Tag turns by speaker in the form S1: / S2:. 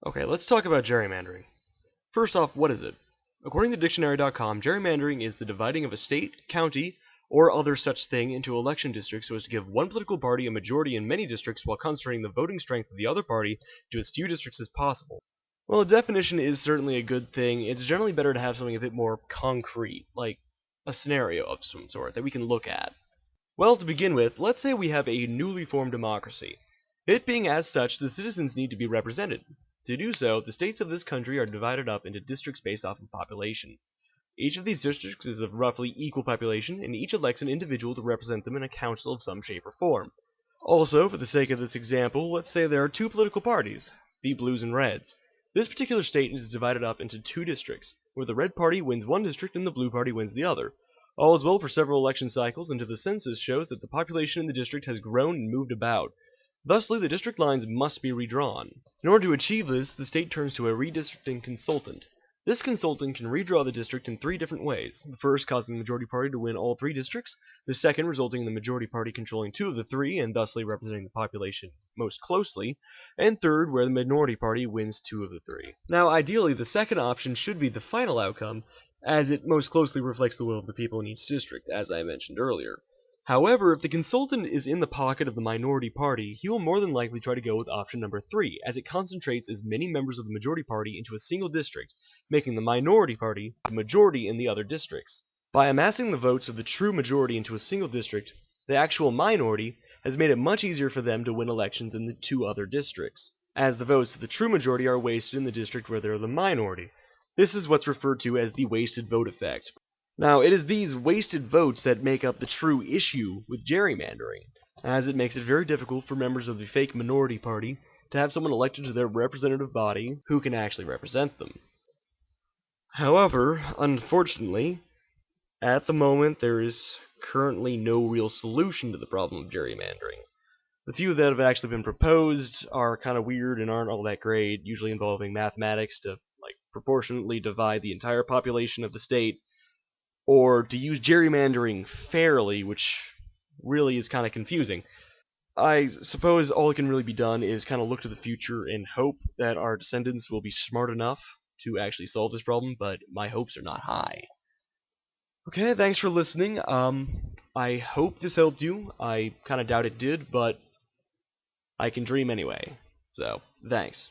S1: Okay, let's talk about gerrymandering. First off, what is it? According to dictionary.com, gerrymandering is the dividing of a state, county, or other such thing into election districts so as to give one political party a majority in many districts while concentrating the voting strength of the other party to as few districts as possible. Well, a definition is certainly a good thing. It's generally better to have something a bit more concrete, like a scenario of some sort that we can look at. Well, to begin with, let's say we have a newly formed democracy. It being as such, the citizens need to be represented. To do so, the states of this country are divided up into districts based off of population. Each of these districts is of roughly equal population, and each elects an individual to represent them in a council of some shape or form. Also, for the sake of this example, let's say there are two political parties, the Blues and Reds. This particular state is divided up into two districts, where the Red Party wins one district and the Blue Party wins the other. All is well for several election cycles until the census shows that the population in the district has grown and moved about. Thusly, the district lines must be redrawn. In order to achieve this, the state turns to a redistricting consultant. This consultant can redraw the district in three different ways, the first causing the majority party to win all three districts, the second resulting in the majority party controlling two of the three and thusly representing the population most closely, and third where the minority party wins two of the three. Now, ideally, the second option should be the final outcome, as it most closely reflects the will of the people in each district, as I mentioned earlier. However, if the consultant is in the pocket of the minority party, he will more than likely try to go with option number 3, as it concentrates as many members of the majority party into a single district, making the minority party the majority in the other districts. By amassing the votes of the true majority into a single district, the actual minority has made it much easier for them to win elections in the two other districts, as the votes of the true majority are wasted in the district where they are the minority. This is what's referred to as the wasted vote effect. Now, it is these wasted votes that make up the true issue with gerrymandering, as it makes it very difficult for members of the fake minority party to have someone elected to their representative body who can actually represent them. However, unfortunately, at the moment there is currently no real solution to the problem of gerrymandering. The few that have actually been proposed are kind of weird and aren't all that great, usually involving mathematics to proportionately divide the entire population of the state, or to use gerrymandering fairly, which really is kind of confusing. I suppose all that can really be done is kind of look to the future and hope that our descendants will be smart enough to actually solve this problem, but my hopes are not high. Okay, thanks for listening. I hope this helped you. I kind of doubt it did, but I can dream anyway. So, thanks.